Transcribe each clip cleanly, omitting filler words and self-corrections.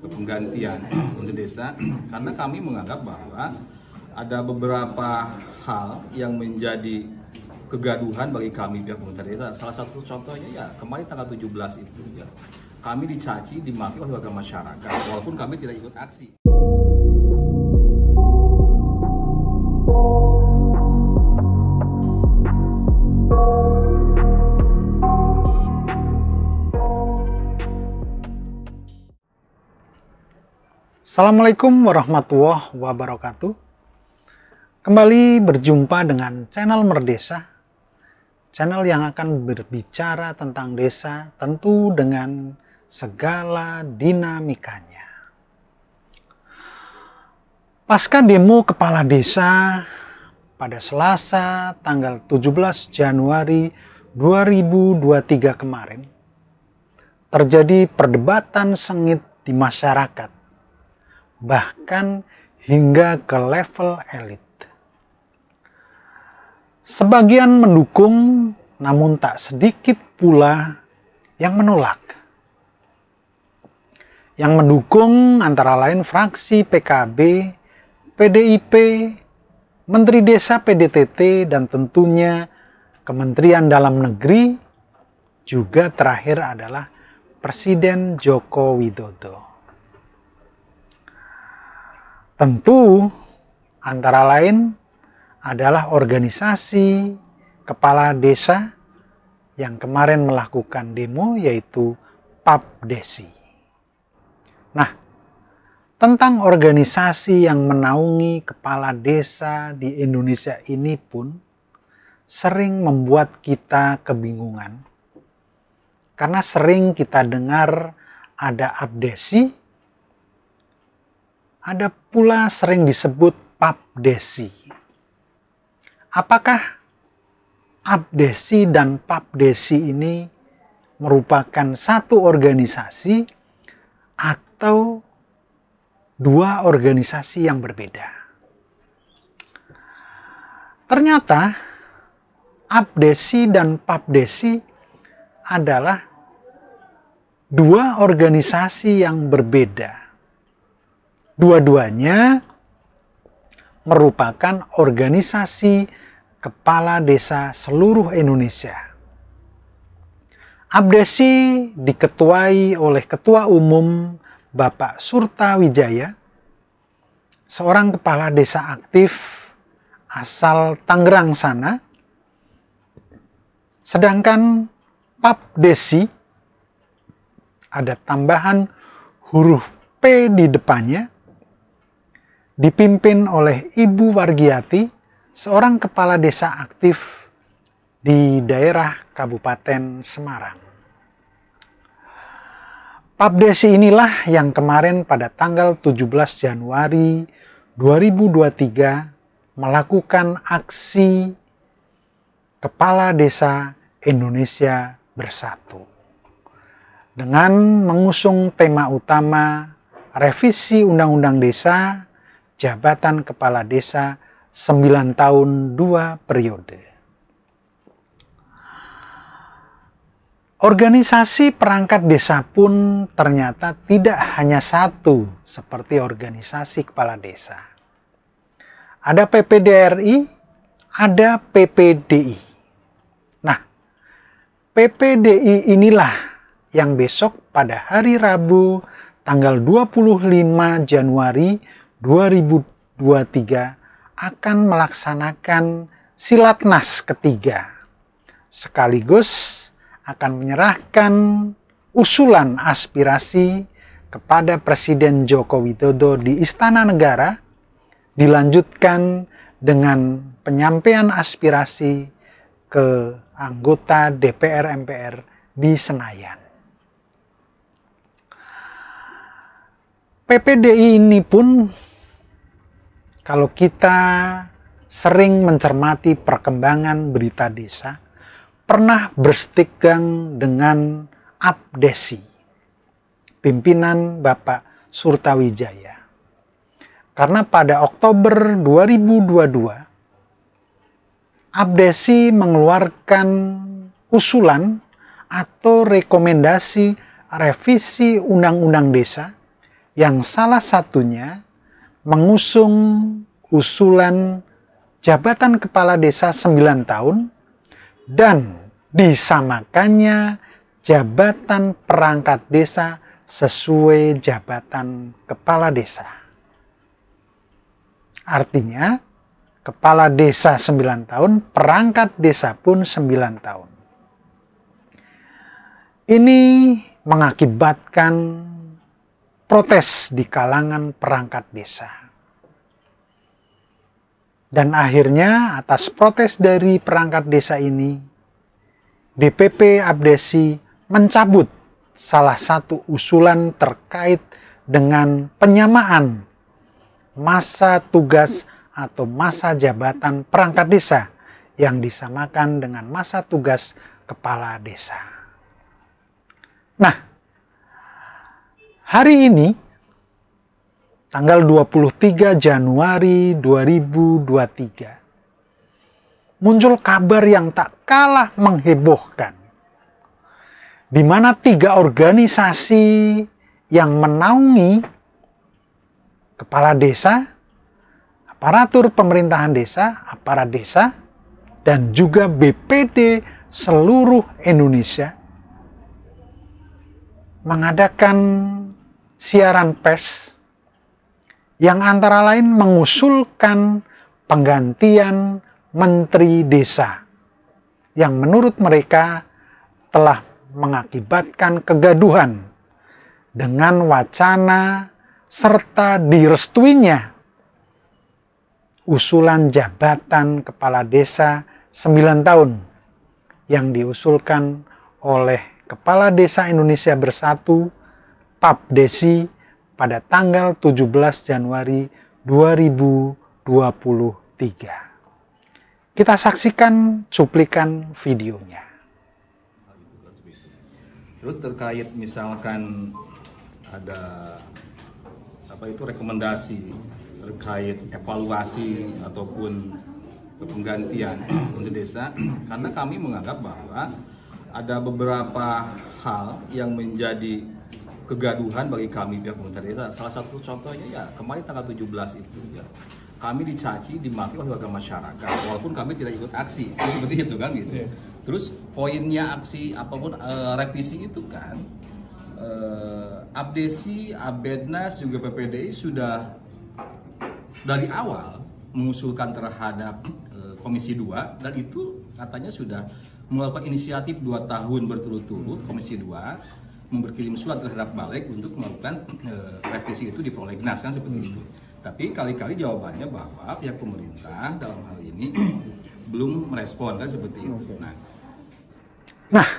penggantian untuk desa karena kami menganggap bahwa ada beberapa hal yang menjadi kegaduhan bagi kami pihak pemerintah desa. Salah satu contohnya ya kemarin tanggal 17 itu ya kami dicaci, dimaki oleh warga masyarakat walaupun kami tidak ikut aksi. Assalamualaikum warahmatullahi wabarakatuh. Kembali berjumpa dengan channel Merdesa, channel yang akan berbicara tentang desa tentu dengan segala dinamikanya. Pasca demo kepala desa pada Selasa tanggal 17 Januari 2023 kemarin, terjadi perdebatan sengit di masyarakat, bahkan hingga ke level elit. Sebagian mendukung, namun tak sedikit pula yang menolak. Yang mendukung antara lain fraksi PKB, PDIP, Menteri Desa PDTT, dan tentunya Kementerian Dalam Negeri, juga terakhir adalah Presiden Joko Widodo. Tentu antara lain adalah organisasi kepala desa yang kemarin melakukan demo, yaitu PAPDESI. Nah, tentang organisasi yang menaungi kepala desa di Indonesia ini pun sering membuat kita kebingungan. Karena sering kita dengar ada APDESI, ada pula sering disebut PAPDESI. Apakah APDESI dan PAPDESI ini merupakan satu organisasi atau dua organisasi yang berbeda? Ternyata APDESI dan PAPDESI adalah dua organisasi yang berbeda. Dua-duanya merupakan organisasi kepala desa seluruh Indonesia. APDESI diketuai oleh Ketua Umum Bapak Surta Wijaya, seorang kepala desa aktif asal Tangerang sana. Sedangkan PAPDESI ada tambahan huruf P di depannya, dipimpin oleh Ibu Wargiati, seorang kepala desa aktif di daerah Kabupaten Semarang. PAPDESI inilah yang kemarin pada tanggal 17 Januari 2023 melakukan aksi Kepala Desa Indonesia Bersatu dengan mengusung tema utama revisi Undang-Undang Desa, Jabatan Kepala Desa 9 tahun 2 periode. Organisasi perangkat desa pun ternyata tidak hanya satu seperti organisasi kepala desa. Ada PPDRI, ada PPDI. Nah, PPDI inilah yang besok pada hari Rabu tanggal 25 Januari 2023 akan melaksanakan Silatnas ketiga, sekaligus akan menyerahkan usulan aspirasi kepada Presiden Joko Widodo di Istana Negara, dilanjutkan dengan penyampaian aspirasi ke anggota DPR MPR di Senayan. PPDI ini pun, kalau kita sering mencermati perkembangan berita desa, pernah bersitegang dengan APDESI, pimpinan Bapak Surta Wijaya. Karena pada Oktober 2022, APDESI mengeluarkan usulan atau rekomendasi revisi Undang-Undang Desa yang salah satunya mengusung usulan jabatan kepala desa 9 tahun dan disamakannya jabatan perangkat desa sesuai jabatan kepala desa. Artinya, kepala desa 9 tahun, perangkat desa pun 9 tahun. Ini mengakibatkan protes di kalangan perangkat desa. Dan akhirnya atas protes dari perangkat desa ini, DPP Abdesi mencabut salah satu usulan terkait dengan penyamaan masa tugas atau masa jabatan perangkat desa yang disamakan dengan masa tugas kepala desa. Nah, hari ini tanggal 23 Januari 2023 muncul kabar yang tak kalah menghebohkan, di mana 3 organisasi yang menaungi kepala desa, aparatur pemerintahan desa, aparat desa, dan juga BPD seluruh Indonesia mengadakan siaran pers yang antara lain mengusulkan penggantian Menteri Desa yang menurut mereka telah mengakibatkan kegaduhan dengan wacana serta direstuinya usulan jabatan kepala desa 9 tahun yang diusulkan oleh Kepala Desa Indonesia Bersatu PAPDESI pada tanggal 17 Januari 2023. Kita saksikan cuplikan videonya. Terus terkait misalkan ada rekomendasi terkait evaluasi ataupun penggantian Menteri Desa, karena kami menganggap bahwa ada beberapa hal yang menjadi kegaduhan bagi kami pihak pemerintah desa. Salah satu contohnya ya kemarin tanggal 17 itu ya, kami dicaci, dimaki oleh warga masyarakat walaupun kami tidak ikut aksi, seperti itu kan gitu. Terus poinnya aksi apapun revisi itu kan Abdesi, Abednas juga PPDI sudah dari awal mengusulkan terhadap Komisi 2, dan itu katanya sudah melakukan inisiatif 2 tahun berturut-turut. Komisi 2 berkirim surat terhadap Balik untuk melakukan revisi itu di prolegnas kan seperti itu. Tapi kali-kali jawabannya bahwa pihak pemerintah dalam hal ini belum merespon kan seperti itu. Nah,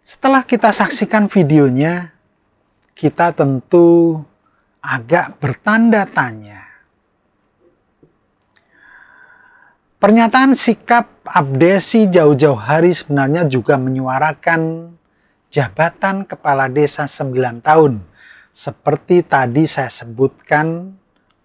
setelah kita saksikan videonya, kita tentu agak bertanda tanya. Pernyataan sikap Abdesi jauh-jauh hari sebenarnya juga menyuarakan jabatan kepala desa 9 tahun. Seperti tadi saya sebutkan,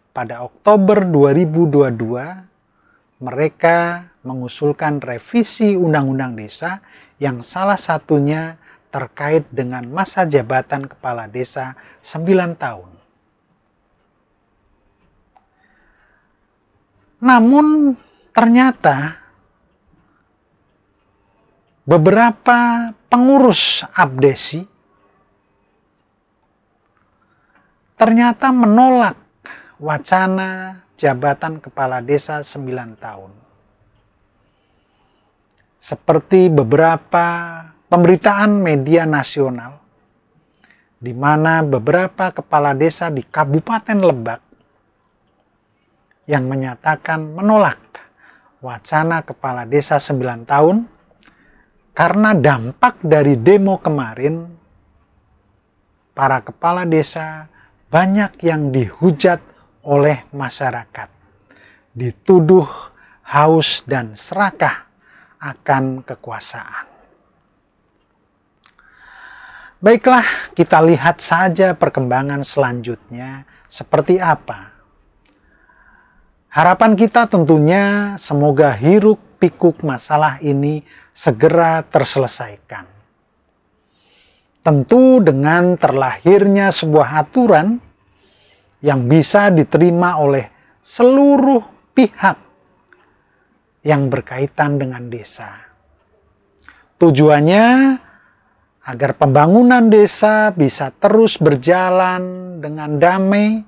pada Oktober 2022, mereka mengusulkan revisi Undang-Undang Desa yang salah satunya terkait dengan masa jabatan kepala desa 9 tahun. Namun ternyata beberapa pengurus Abdesi ternyata menolak wacana jabatan kepala desa 9 tahun. Seperti beberapa pemberitaan media nasional, di mana beberapa kepala desa di Kabupaten Lebak yang menyatakan menolak wacana kepala desa 9 tahun karena dampak dari demo kemarin, para kepala desa banyak yang dihujat oleh masyarakat, dituduh haus dan serakah akan kekuasaan. Baiklah, kita lihat saja perkembangan selanjutnya seperti apa. Harapan kita tentunya semoga hiruk pikuk masalah ini segera terselesaikan. Tentu dengan terlahirnya sebuah aturan yang bisa diterima oleh seluruh pihak yang berkaitan dengan desa. Tujuannya agar pembangunan desa bisa terus berjalan dengan damai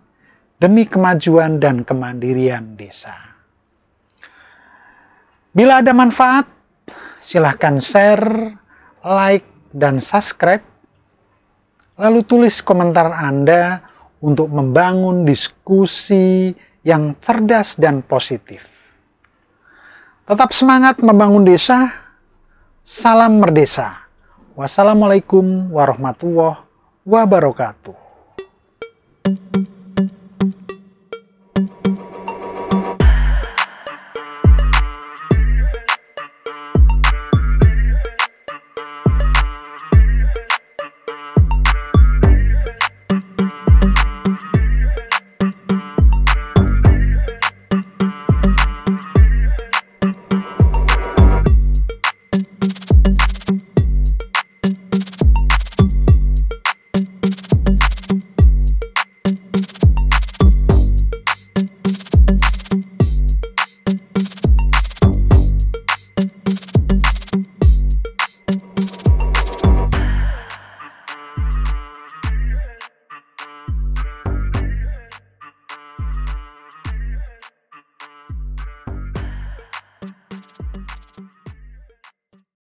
demi kemajuan dan kemandirian desa. Bila ada manfaat, silahkan share, like, dan subscribe. Lalu tulis komentar Anda untuk membangun diskusi yang cerdas dan positif. Tetap semangat membangun desa. Salam Merdesa. Wassalamualaikum warahmatullahi wabarakatuh.